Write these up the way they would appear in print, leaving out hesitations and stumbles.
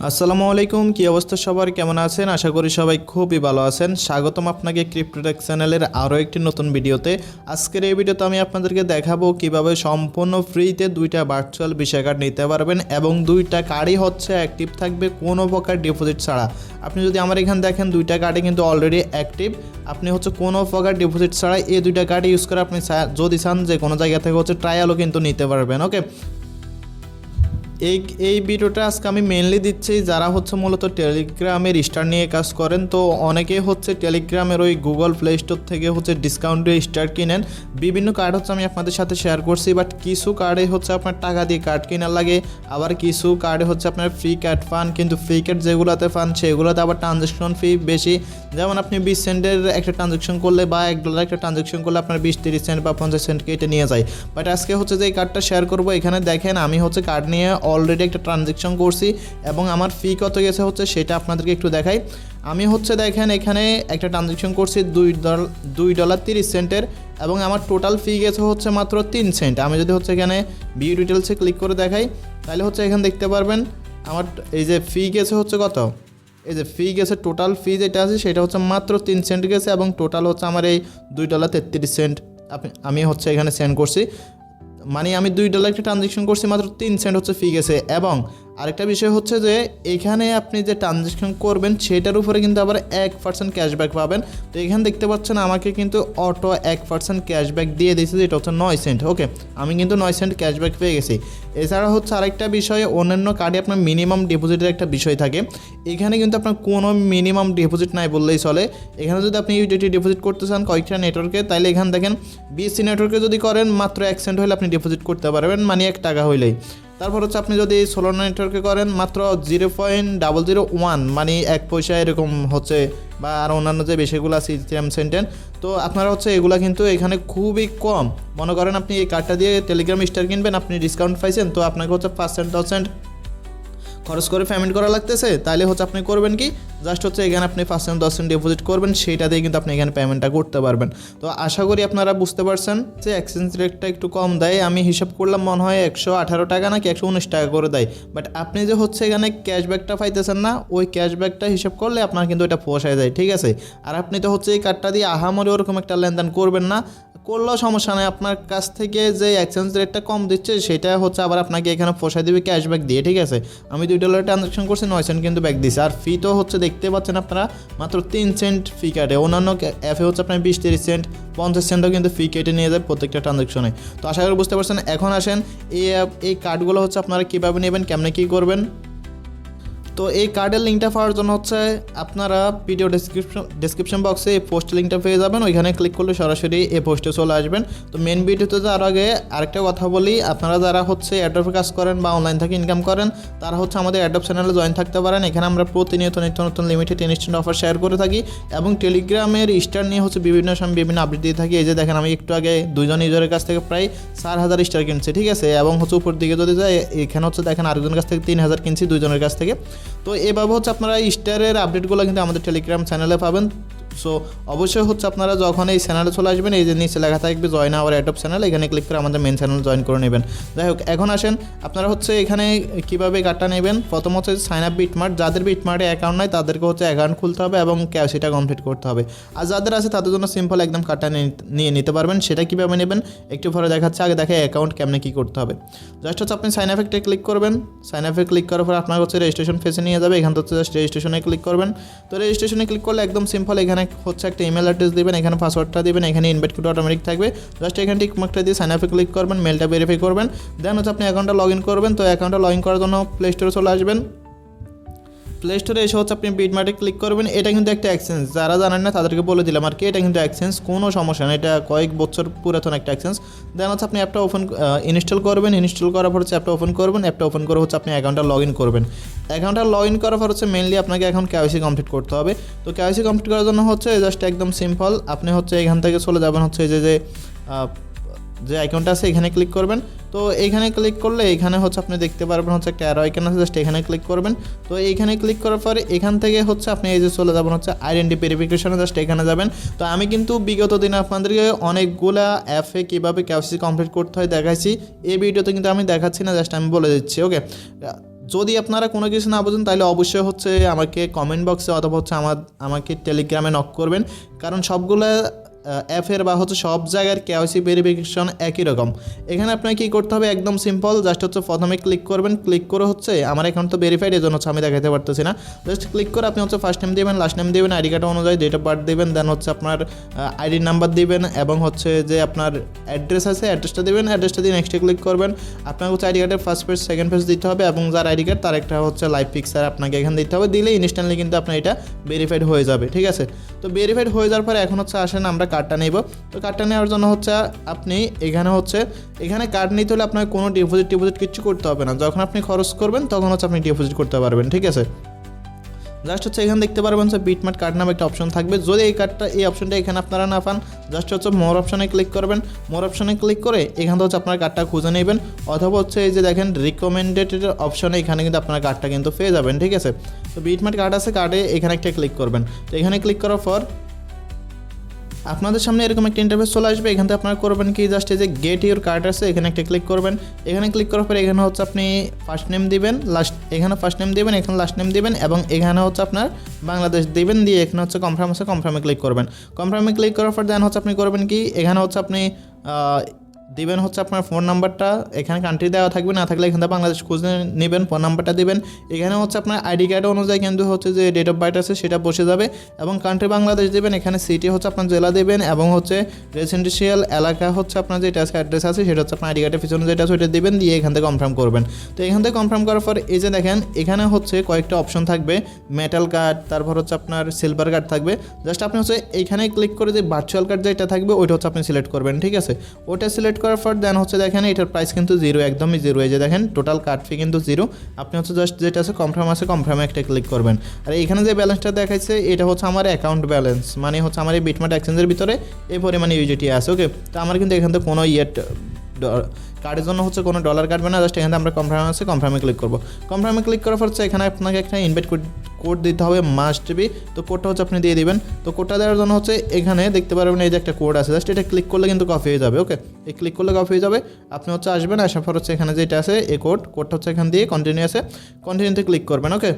আসসালামু আলাইকুম, কি অবস্থা সবার, কেমন আছেন? আশা করি সবাই খুবই ভালো আছেন। স্বাগতম আপনাকে ক্রিপ্টোটেক চ্যানেলের আরও একটি নতুন ভিডিওতে। আজকের এই ভিডিওতে আমি আপনাদেরকে দেখাবো কিভাবে সম্পূর্ণ ফ্রিতে দুইটা ভার্চুয়াল ভিসা কার্ড নিতে পারবেন এবং দুইটা কার্ডই হচ্ছে অ্যাক্টিভ থাকবে কোনো প্রকার ডিপোজিট ছাড়া। আপনি যদি আমার এখানে দেখেন দুইটা কার্ডে কিন্তু অলরেডি অ্যাক্টিভ। আপনি হচ্ছে কোনো প্রকার ডিপোজিট ছাড়া এই দুইটা কার্ড ইউজ করে আপনি যদি চান যে কোনো জায়গা থেকে হচ্ছে ট্রায়ালও কিন্তু নিতে পারবেন। ওকে, এই ভিডিওটা আজকে আমি মেনলি দিচ্ছি যারা হচ্ছে মূলত টেলিগ্রামের স্টার নিয়ে কাজ করেন। তো অনেকেই হচ্ছে টেলিগ্রামের ওই গুগল প্লে স্টোর থেকে হচ্ছে ডিসকাউন্টে স্টার কিনেন। বিভিন্ন কার্ড হচ্ছে আমি আপনাদের সাথে শেয়ার করছি, বাট কিছু কার্ডে হচ্ছে আপনার টাকা দিয়ে কার্ড কেনার লাগে, আবার কিছু কার্ডে হচ্ছে আপনার ফ্রি কার্ড পান, কিন্তু ফ্রি কার্ড যেগুলোতে পান সেগুলোতে আবার ট্রানজ্যাকশন ফি বেশি। যেমন আপনি 20 সেন্টের একটা ট্রানজ্যাকশন করলে বা $1 একটা ট্রানজ্যাকশন করলে আপনার 20-30 সেন্ট বা 50 সেন্ট কেটে নিয়ে যায়। বাট আজকে হচ্ছে যে এই কার্ডটা শেয়ার করবো, এখানে দেখেন আমি হচ্ছে কার্ড নিয়ে অলরেডি একটা ট্রানজ্যাকশন করছি এবং আমার ফি কত গেছে হচ্ছে সেটা আপনাদেরকে একটু দেখাই। আমি হচ্ছে দেখেন এখানে একটা ট্রানজ্যাকশন করছি $2.30 এবং আমার টোটাল ফি গেছে হচ্ছে মাত্র 3 সেন্ট। আমি যদি হচ্ছে এখানে ভিউ ডিটেলসে ক্লিক করে দেখাই তাহলে হচ্ছে এখানে দেখতে পারবেন আমার এই যে ফি গেছে হচ্ছে কত, এই যে ফি গেছে টোটাল ফি যেটা আছে সেটা হচ্ছে মাত্র 3 সেন্ট গেছে এবং টোটাল হচ্ছে আমার এই $2.33 আমি হচ্ছে এখানে সেন্ড করছি। মানে আমি $2 একটা ট্রানজ্যাকশন করছি, মাত্র 3 সেন্ট হচ্ছে ফি গেছে। এবং আরেকটা বিষয় হচ্ছে যে এখানে আপনি যে ট্রানজ্যাকশন করবেন সেটার উপরে কিন্তু আবার 1% ক্যাশব্যাক পাবেন। তো এখানে দেখতে পাচ্ছেন আমাকে কিন্তু অটো 1% ক্যাশব্যাক দিয়ে দিয়েছে, যেটা হচ্ছে 9 সেন্ট। ওকে, আমি কিন্তু 9 সেন্ট ক্যাশব্যাক পেয়ে গেছি। এছাড়া হচ্ছে আরেকটা বিষয়, অন্যান্য কার্ডে আপনার মিনিমাম ডিপোজিটের একটা বিষয় থাকে, এখানে কিন্তু আপনার কোনো মিনিমাম ডিপোজিট নাই বললেই চলে। এখানে যদি আপনি ইউডিটি ডিপোজিট করতে চান কয়েকটা নেটওয়ার্কে, তাহলে এখানে দেখেন বিএসসি নেটওয়ার্কে যদি করেন মাত্র 1 সেন্ট হলে আপনি ডিপোজিট করতে পারবেন, মানে $1 হইলেই। তারপর হচ্ছে আপনি যদি সোলার নেটওয়ার্কে করেন মাত্র 0.001 মানে 1 পয়সা এরকম হচ্ছে, বা আর অন্যান্য যে বিষয়গুলো আছে ইথিরিয়াম সেন্টেন। তো আপনারা হচ্ছে এগুলা কিন্তু এখানে খুবই কম। মনে করেন আপনি এই কার্ডটা দিয়ে টেলিগ্রাম স্টার কিনবেন, আপনি ডিসকাউন্ট পাইছেন, তো আপনাকে হচ্ছে 5% খরচ করে পেমেন্ট করা লাগতেছে, তাহলে হচ্ছে আপনি করবেন কি, জাস্ট হচ্ছে এখানে আপনি 5% ডিপোজিট করবেন, সেইটা দিয়ে কিন্তু আপনি এখানে পেমেন্টটা করতে পারবেন। তো আশা করি আপনারা বুঝতে পারছেন যে এক্সচেঞ্জ রেটটা একটু কম দেয়। আমি হিসাব করলাম মনে হয় 118 টাকা নাকি 119 টাকা করে দেয়। বাট আপনি যে হচ্ছে এখানে ক্যাশব্যাকটা পাইতেছেন না, ওই ক্যাশব্যাকটা হিসাব করলে আপনার কিন্তু এটা পোষায় যায়, ঠিক আছে। আর আপনি তো হচ্ছে এই কার্ডটা দিয়ে আহামরি ওরকম একটা লেনদেন করবেন না, করলেও সমস্যা নেই। আপনার কাছ থেকে যে এক্সচেঞ্জ রেটটা কম দিচ্ছে সেটা হচ্ছে আবার আপনাকে এখানে পোষায় দেবে ক্যাশব্যাক দিয়ে, ঠিক আছে। আমি $2 ট্রানজ্যাকশন করছি, 9 সেন্ট কিন্তু ব্যাক দিচ্ছে। আর ফি তো হচ্ছে দেখতে পাচ্ছেন আপনারা মাত্র 3 সেন্ট ফি কাটে। অন্যান্য অ্যাপে হচ্ছে আপনার 20-30 সেন্ট 50 সেন্টও কিন্তু ফি কেটে নিয়ে যায় প্রত্যেকটা ট্রানজ্যাকশনে। তো আশা করি বুঝতে পারছেন। এখন আসেন এই কার্ডগুলো হচ্ছে আপনারা কীভাবে নেবেন, কেমনে কী করবেন। তো এই কার্ডের লিঙ্কটা পাওয়ার জন্য হচ্ছে আপনারা ভিডিও ডেসক্রিপশন বক্সে এই পোস্ট লিঙ্কটা পেয়ে যাবেন, ওইখানে ক্লিক করলে সরাসরি এই পোস্টে চলে আসবেন। তো মেন ভিডিওতে যাওয়ার আগে আরেকটা কথা বলি, আপনারা যারা হচ্ছে অ্যাডোবে কাজ করেন বা অনলাইন থেকে ইনকাম করেন তারা হচ্ছে আমাদের অ্যাডোব চ্যানেলে জয়েন থাকতে পারেন। এখানে আমরা প্রতিনিয়ত নিত্য নতুন লিমিটেড ইনস্ট্যান্ট অফার শেয়ার করে থাকি এবং টেলিগ্রামের স্টার নিয়ে হচ্ছে বিভিন্ন সময় বিভিন্ন আপডেট দিয়ে থাকি। এই যে দেখেন আমি একটু আগে 2 জন ইউজারের কাছ থেকে প্রায় 4000 স্টার কিনছি, ঠিক আছে। এবং হচ্ছে উপর দিকে যদি যায় এখানে হচ্ছে দেখেন আরেকজনের কাছ থেকে 3000 কিনছি, 2 জনের কাছ থেকে। তো এভাবে হচ্ছে আপনারা স্টারের আপডেটগুলো কিন্তু আমাদের টেলিগ্রাম চ্যানেলে পাবেন। সো অবশ্যই হচ্ছে আপনারা যখন এই চ্যানেলে চলে আসবেন, এই যে নিচে লেখা থাকবে জয়েন আওয়ার অ্যাডোব চ্যানেল, এখানে ক্লিক করে আমাদের মেন চ্যানেল জয়েন করে নেবেন। যাই হোক, এখন আসেন আপনারা হচ্ছে এখানে কীভাবে কার্ডটা নেবেন। প্রথম হচ্ছে সাইন আপ বিটমার্ট, যাদের বিটমার্টে অ্যাকাউন্ট নাই তাদেরকে হচ্ছে অ্যাকাউন্ট খুলতে হবে এবং ক্যাশিটা কমপ্লিট করতে হবে। আর যাদের আছে তাদের জন্য সিম্পল একদম কার্ডটা নিয়ে নিতে পারবেন। সেটা কীভাবে নেবেন একটু পরে দেখাচ্ছে, আগে দেখে অ্যাকাউন্ট কেমনে কী করতে হবে। জাস্ট হচ্ছে আপনি সাইন আপে ক্লিক করবেন, সাইন আপে ক্লিক করার পর আপনার হচ্ছে রেজিস্ট্রেশন ফেসে নিয়ে যাবে। এখান থেকে জাস্ট রেজিস্ট্রেশনে ক্লিক করবেন। তো রেজিস্ট্রেশনে ক্লিক করলে একদম সিম্পল, এখানে হচ্ছে একটা ইমেল অ্যাড্রেস দিবেন, এখানে পাসওয়ার্ডটা দিবেন, এখানে ইনভাইট কোড অটোমেটিক থাকবে। জাস্ট এখানে টিক মার্কটা দিয়ে সাইন আপে ক্লিক করবেন, মেলটা ভেরিফাই করবেন, দেন হচ্ছে আপনি অ্যাকাউন্টটা লগ ইন করবেন। তো অ্যাকাউন্টটা লগ ইন করার জন্য প্লে স্টোরে চলে আসবেন। প্লে স্টোরে এসে হচ্ছে আপনি বিটমার্টে ক্লিক করবেন। এটা কিন্তু একটা এক্সচেঞ্জ, যারা জানেন না তাদেরকে বলে দিলাম আর কি, এটা কিন্তু এক্সচেঞ্জ, কোনো সমস্যা না, এটা কয়েক বছর পুরাতন একটা এক্সচেঞ্জ। দেন হচ্ছে আপনি অ্যাপটা ইনস্টল করবেন, ইনস্টল করার পর হচ্ছে অ্যাপটা ওপেন করবেন, অ্যাপটা ওপেন করে হচ্ছে আপনি অ্যাকাউন্টটা লগ ইন করবেন। অ্যাকাউন্টটা লগ ইন করার পর হচ্ছে মেনলি আপনাকে এখন কেওয়াইসি কমপ্লিট করতে হবে। তো কেওয়াইসি কমপ্লিট করার জন্য হচ্ছে জাস্ট একদম সিম্পল, আপনি হচ্ছে এখান থেকে চলে যাবেন হচ্ছে যে আইকনটা আছে এখানে ক্লিক করবেন। তো এইখানে ক্লিক করলে এখানে হচ্ছে আপনি দেখতে পারবেন হচ্ছে একটা অ্যারো আইকন আছে, জাস্ট এখানে ক্লিক করবেন। তো এইখানে ক্লিক করার পরে এখান থেকে হচ্ছে আপনি এই যে চলে যাবেন হচ্ছে আইডেন্টি ভেরিফিকেশনে, জাস্ট এখানে যাবেন। তো আমি কিন্তু বিগত দিনে আপনাদেরকে অনেকগুলা অ্যাপে কীভাবে কেওয়াইসি কমপ্লিট করতে হয় দেখাইছি, এই ভিডিওতে কিন্তু আমি দেখাচ্ছি না, জাস্ট আমি বলে দিচ্ছি। ওকে, যদি আপনারা কোনো কিছু না বোঝেন তাহলে অবশ্যই হচ্ছে আমাকে কমেন্ট বক্সে অথবা হচ্ছে আমাকে টেলিগ্রামে নক করবেন, কারণ সবগুলো অ্যাপের বা হচ্ছে সব জায়গার কেওয়াইসি ভেরিফিকেশন একই রকম। এখানে আপনাকে কী করতে হবে, একদম সিম্পল, জাস্ট হচ্ছে প্রথমে ক্লিক করবেন, ক্লিক করে হচ্ছে আমার অ্যাকাউন্ট তো ভেরিফাইড, এই জন্য হচ্ছে আমি দেখাতে পারতেছি না। জাস্ট ক্লিক করে আপনি হচ্ছে ফার্স্ট নেম দেবেন, লাস্ট নেম দেবেন, আইডি কার্ড অনুযায়ী ডেট অফ বার্থ দেবেন, দেন হচ্ছে আপনার আইডি নাম্বার দিবেন এবং হচ্ছে যে আপনার অ্যাড্রেস আছে অ্যাড্রেসটা দেবেন, অ্যাড্রেসটা দিয়ে নেক্সটে ক্লিক করবেন। আপনার হচ্ছে আইডি কার্ডের ফার্স্ট পেজ সেকেন্ড পেজ দিতে হবে এবং যার আইডি কার্ড তার একটা হচ্ছে লাইভ পিকচার আপনাকে এখানে দিতে হবে, দিলে ইনস্ট্যান্টলি কিন্তু আপনার এটা ভেরিফাইড হয়ে যাবে। ঠিক আছে, তো ভেরিফাইড হয়ে যাওয়ার পরে এখন হচ্ছে আসেন আমরা কার্ডটা নেব। তো কার্ডটা নেওয়ার জন্য হচ্ছে আপনি এখানে কার্ড নিতে হলে আপনাকে কোনো ডিপোজিট কিছু করতে হবে না, যখন আপনি খরচ করবেন তখন হচ্ছে আপনি ডিপোজিট করতে পারবেন। ঠিক আছে, জাস্ট হচ্ছে এখানে দেখতে পারবেন যে বিটমার্ট কার্ড নামে একটা অপশন থাকবে, যদি এই অপশনটা এখানে আপনারা না পান জাস্ট হচ্ছে মোর অপশনে ক্লিক করবেন, মোর অপশনে ক্লিক করে এখান থেকে হচ্ছে আপনার কার্ডটা খুঁজে নেবেন, অথবা হচ্ছে এই যে দেখেন রিকমেন্ডেড অপশনে এখানে কিন্তু আপনার কার্ডটা কিন্তু পেয়ে যাবেন। ঠিক আছে, তো বিটমার্ট কার্ড আছে, কার্ডে এখানে একটা ক্লিক করবেন। তো এখানে ক্লিক করার পর আপনাদের সামনে এরকম একটা ইন্টারফেস চলে আসবে। এখান থেকে আপনারা করবেন কি, জাস্ট এই যে গেট ইউর কার্ড আছে এখানে একটা ক্লিক করবেন। এখানে ক্লিক করার পরে এখানে হচ্ছে আপনি ফার্স্ট নেম দিবেন, এখানে ফার্স্ট নেম দিবেন, এখানে লাস্ট নেম দিবেন এবং এখানে হচ্ছে আপনার বাংলাদেশ দিবেন, দিয়ে এখানে হচ্ছে কনফার্ম আছে কনফার্মে ক্লিক করবেন। কনফার্মে ক্লিক করার পর দেন হচ্ছে আপনি করবেন কি, এখানে হচ্ছে আপনি দিবেন হচ্ছে আপনার ফোন নাম্বারটা, এখানে কান্ট্রি দেওয়া থাকবে, না থাকলে এখানে বাংলাদেশ খুঁজে নেবেন, ফোন নাম্বারটা দিবেন। এখানে হচ্ছে আপনার আইডি কার্ড অনুযায়ী কিন্তু হচ্ছে যে ডেট অফ বার্থ আছে সেটা বসে যাবে এবং কান্ট্রি বাংলাদেশ দেবেন, এখানে সিটি হচ্ছে আপনার জেলা দেবেন এবং হচ্ছে রেসিডেন্সিয়াল এলাকা হচ্ছে আপনার যেটা আছে অ্যাড্রেস আছে সেটা হচ্ছে আপনার আইডি কার্ডের পিছনে যেটা আছে ওইটা দেবেন, দিয়ে এখান থেকে কনফার্ম করবেন। তো এখান থেকে কনফার্ম করার পর এই যে দেখেন এখানে হচ্ছে কয়েকটা অপশন থাকবে, মেটাল কার্ড, তারপর হচ্ছে আপনার সিলভার কার্ড থাকবে। জাস্ট আপনি হচ্ছে এইখানে ক্লিক করে যে ভার্চুয়াল কার্ড যেটা থাকবে ওইটা হচ্ছে আপনি সিলেক্ট করবেন। ঠিক আছে, ওটা সিলেক্ট করার পর দেন হচ্ছে দেখেন এটার প্রাইস কিন্তু জিরো, একদমই জিরো। এই যে দেখেন টোটাল কার্ড ফি কিন্তু জিরো। আপনি হচ্ছে জাস্ট যেটা আছে কনফার্মে একটা ক্লিক করবেন। আর এখানে যে ব্যালেন্সটা দেখাইছে এটা হচ্ছে আমার অ্যাকাউন্ট ব্যালেন্স, মানে হচ্ছে আমার এই বিটমার্ট এক্সচেঞ্জের ভিতরে এই পরিমাণে ইউজিটি আছে। ওকে, তো আমার কিন্তু এখান থেকে কোনো কার্ডের জন্য হচ্ছে কোনো ডলার কাটবে না, জাস্ট এখানে আমরা কনফার্মে ক্লিক করবো। কনফার্মে ক্লিক করার পর হচ্ছে এখানে আপনাকে একটা ইনভাইট কোড দিতে হবে, মাস্ট বি। তো কোডটা হচ্ছে আপনি দিয়ে দিবেন। তো কোডটা দেওয়ার জন্য হচ্ছে এখানে দেখতে পারবেন এই যে একটা কোড আছে, জাস্ট এটা ক্লিক করলে কিন্তু কপি হয়ে যাবে। ওকে, এই ক্লিক করলে কপি হয়ে যাবে। আপনি হচ্ছে আসবেন, আসার পর হচ্ছে এখানে যেটা আছে এই কোডটা হচ্ছে এখান দিয়ে কন্টিনিউতে ক্লিক করবেন। ওকে,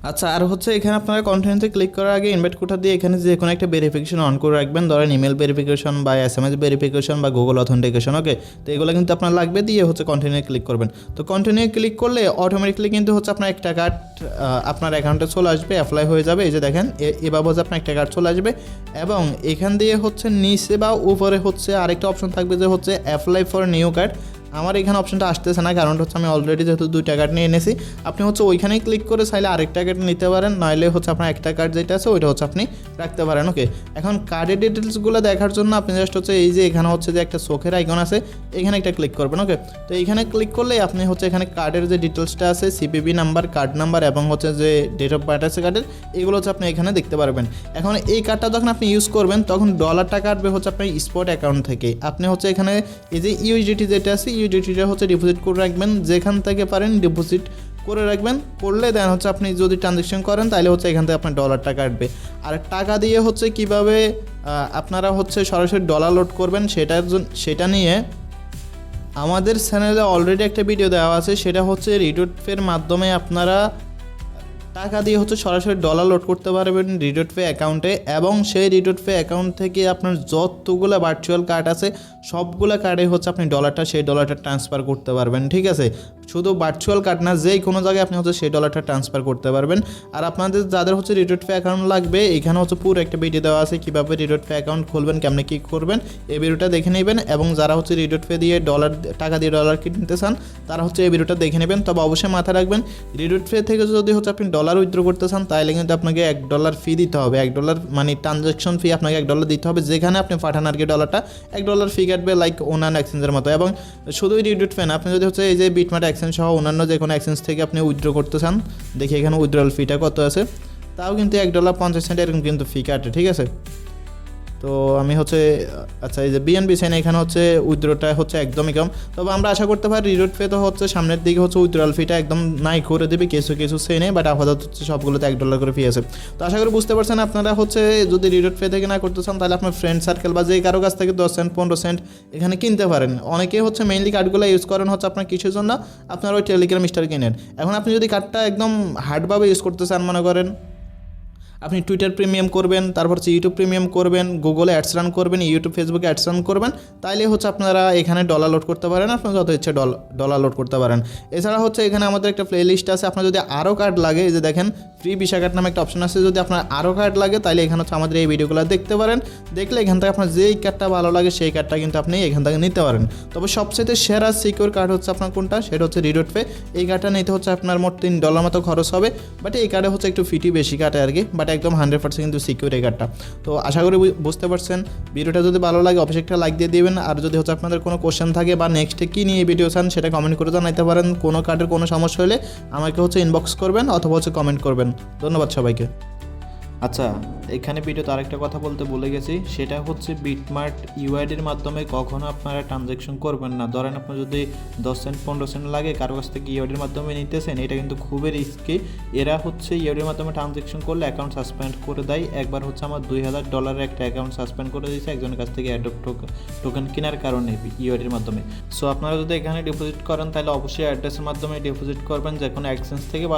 আচ্ছা, আর হচ্ছে এখানে আপনারা কন্টিনিউতে ক্লিক করার আগে ইনভাইট কোডটা দিয়ে এখানে যে কোনো একটা ভেরিফিকেশন অন করে রাখবেন, ধরেন ইমেল ভেরিফিকেশন বা SMS ভেরিফিকেশন বা গুগল অথেন্টিকেশন। ওকে, তো এগুলো কিন্তু আপনার লাগবে, দিয়ে হচ্ছে কন্টিনিউ ক্লিক করবেন। তো কন্টিনিউ ক্লিক করলে অটোমেটিকলি কিন্তু হচ্ছে আপনার একটা কার্ড আপনার অ্যাকাউন্টে চলে আসবে, অ্যাপ্লাই হয়ে যাবে। এই যে দেখেন এভাবে হচ্ছে আপনার একটা কার্ড চলে আসবে এবং এখান দিয়ে হচ্ছে নিচে বা উপরে হচ্ছে আরেকটা অপশন থাকবে যে হচ্ছে অ্যাপ্লাই ফর নিউ কার্ড। আমার এখানে অপশনটা আসতেছে না, কারণটা হচ্ছে আমি অলরেডি যেহেতু 2টা কার্ড নিয়ে এনেছি। আপনি হচ্ছে ওইখানেই ক্লিক করে চাইলে আরেকটা কার্ড নিতে পারেন, নইলে হচ্ছে আপনার একটা কার্ড যেটা আছে ওইটা হচ্ছে আপনি রাখতে পারেন। ওকে, এখন কার্ডের ডিটেলসগুলো দেখার জন্য আপনি জাস্ট হচ্ছে এই যে এখানে হচ্ছে যে একটা চোখের আইকন আছে এখানে একটা ক্লিক করবেন। ওকে, তো এইখানে ক্লিক করলেই আপনি হচ্ছে এখানে কার্ডের যে ডিটেলসটা আছে, CVV নাম্বার, কার্ড নাম্বার এবং হচ্ছে যে ডেট অফ বার্থ আছে কার্ডের, এগুলো হচ্ছে আপনি এখানে দেখতে পারবেন। এখন এই কার্ডটা যখন আপনি ইউজ করবেন তখন ডলারটা কাটবে হচ্ছে আপনার স্পট অ্যাকাউন্ট থেকে। আপনি হচ্ছে এখানে এই যে ইউজিটি যেটা আছে ইউজিটিটা হচ্ছে ডিপোজিট করে রাখবেন, যেখান থেকে পারেন ডিপোজিট করে রাখবেন। করলে দেন হচ্ছে আপনি যদি ট্রানজ্যাকশন করেন তাহলে হচ্ছে এখান থেকে আপনার ডলারটা কাটবে। আর টাকা দিয়ে হচ্ছে কিভাবে আপনারা হচ্ছে সরাসরি ডলার লোড করবেন সেটা নিয়ে আমাদের চ্যানেলে অলরেডি একটা ভিডিও দেওয়া আছে, সেটা হচ্ছে রিডোটপের মাধ্যমে আপনারা টাকা দিয়ে হচ্ছে সরাসরি ডলার লোড করতে পারবেন রিডোটপে অ্যাকাউন্টে, এবং সেই রিডোটপে অ্যাকাউন্ট থেকে আপনার যতগুলো ভার্চুয়াল কার্ড আছে সবগুলো কার্ডে হচ্ছে আপনি সেই ডলারটা ট্রান্সফার করতে পারবেন। ঠিক আছে, শুধু ভার্চুয়াল কার্ড না, যেই কোনো জায়গায় আপনি হচ্ছে সেই ডলারটা ট্রান্সফার করতে পারবেন। আর আপনাদের যাদের হচ্ছে রিডোটপে অ্যাকাউন্ট লাগবে এখানে হচ্ছে পুরো একটা ভিডিও দেওয়া আছে কীভাবে রিডোটপে অ্যাকাউন্ট খুলবেন, কেমনে কী করবেন, এই ভিডিওটা দেখে নেবেন। এবং যারা হচ্ছে রিডোটপে দিয়ে টাকা দিয়ে ডলার কিনতে চান তারা হচ্ছে এই ভিডিওটা দেখে নেবেন। তবে অবশ্যই মাথায় রাখবেন রিডোটপে থেকে যদি হচ্ছে আপনি ডলার উইথড্র করতে চান তাহলে কিন্তু আপনাকে $1 ফি দিতে হবে। $1 মানে ট্রানজ্যাকশন ফি আপনাকে $1 দিতে হবে, যেখানে আপনি পাঠান আর কি ডলারটা $1 ফি কাটবে, লাইক অন্যান্য এক্সচেঞ্জের মতো। এবং শুধুই রিডোটপে না, আপনি যদি হচ্ছে এই যে বিটমার্ট এক্সচেঞ্জ সহ অন্যান্য যে কোনো এক্সচেঞ্জ থেকে আপনি উইথড্র করতে চান, দেখি এখানে উইথড্রল ফিটা কত আছে, তাও কিন্তু $1.50 এরকম কিন্তু ফি কাটে। ঠিক আছে, তো আমি হচ্ছে আচ্ছা এই যে বিএনবি সেন এখানে হচ্ছে উইথড্রটা হচ্ছে একদমই কম। তবে আমরা আশা করতে পারি রিডোট পে তো হচ্ছে সামনের দিকে হচ্ছে উইথড্রয়াল ফিটা একদম নাই করে দেবে কিছু কিছু সেনে, বাট আপাতত হচ্ছে সবগুলোতে $1 করে ফি আছে। তো আশা করি বুঝতে পারছেন আপনারা হচ্ছে যদি রিডোট পে থেকে না করতে চান তাহলে আপনার ফ্রেন্ড সার্কেল বা যে কারো কাছ থেকে 10 সেন্ট 15 সেন্ট এখানে কিনতে পারেন। অনেকে হচ্ছে মেইনলি কার্ডগুলো ইউজ করেন হচ্ছে আপনার কিসের জন্য, আপনার ওই টেলিগ্রাম স্টার কিনেন। এখন আপনি যদি কার্ডটা একদম হার্ডভাবে ইউজ করতে চান, মনে করেন আপনি টুইটার প্রিমিয়াম করবেন, তারপর হচ্ছে ইউটিউব প্রিমিয়াম করবেন, গুগলে অ্যাডস রান করবেন, ইউটিউব ফেসবুকে অ্যাডস রান করবেন, তাইলে হচ্ছে আপনারা এখানে ডলার লোড করতে পারেন, আপনার যত ইচ্ছে ডলার লোড করতে পারেন। এছাড়া হচ্ছে এখানে আমাদের একটা প্লে লিস্ট আছে, আপনার যদি আরও কার্ড লাগে, এই যে দেখেন ফ্রি ভিসা কার্ড নামে একটা অপশন আছে, যদি আপনার আরও কার্ড লাগে তাহলে এখানে হচ্ছে আমাদের এই ভিডিওগুলো দেখতে পারেন, দেখলে এখান থেকে আপনার যেই কার্ডটা ভালো লাগে সেই কার্ডটা কিন্তু আপনি এখান থেকে নিতে পারেন। তবে সবচেয়ে সেরা সিকিউর কার্ড হচ্ছে আপনার কোনটা, সেটা হচ্ছে রিডোট পে। এই কার্ডটা নিতে হচ্ছে আপনার মোট $3 মতো খরচ হবে, বাট এই কার্ডে হচ্ছে একটু ফিটি বেশি কাটে আর কি, বাট একদম 100% কিন্তু সিকিউর এই কার্ডটা। তো আশা করি বুঝতে পারছেন। ভিডিওটা যদি ভালো লাগে অবশ্যই একটা লাইক দিয়ে দিবেন, আর যদি হচ্ছে আপনাদের কোনো কোশ্চেন থাকে বা নেক্সটে কী নিয়ে ভিডিও চান সেটা কমেন্ট করে জানাইতে পারেন। কোনো কার্ডের কোনো সমস্যা হলে আমাকে হচ্ছে ইনবক্স করবেন অথবা হচ্ছে কমেন্ট করবেন। ধন্যবাদ সবাইকে। আচ্ছা, এখানে ভিডিওতে আরেকটা কথা বলতে ভুলে গেছি, সেটা হচ্ছে বিটমার্ট ইউআইডির মাধ্যমে কখনো আপনারা ট্রানজ্যাকশন করবেন না। ধরেন আপনার যদি 10 সেন্ট 15 সেন্ট লাগে কারো কাছ থেকে ইউআইডির মাধ্যমে নিতেছেন, এটা কিন্তু খুবই রিস্কি। এরা হচ্ছে ইউআইডির মাধ্যমে ট্রানজ্যাকশন করলে অ্যাকাউন্ট সাসপেন্ড করে দেয়। একবার হচ্ছে আমার $2000 একটা অ্যাকাউন্ট সাসপেন্ড করে দিয়েছে একজনের কাছ থেকে অ্যাডপ টোকেন কেনার কারণে ইউআইডির মাধ্যমে। সো আপনারা যদি এখানে ডিপোজিট করেন তাহলে অবশ্যই অ্যাড্রেসের মাধ্যমে ডিপোজিট করবেন, যে কোনো এক্সচেঞ্জ থেকে বা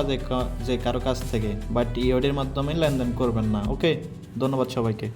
যে কারো কাছ থেকে, বাট ইউআইডির মাধ্যমে লেনদেন করবেন না। ওকে, ধন্যবাদ সবাইকে।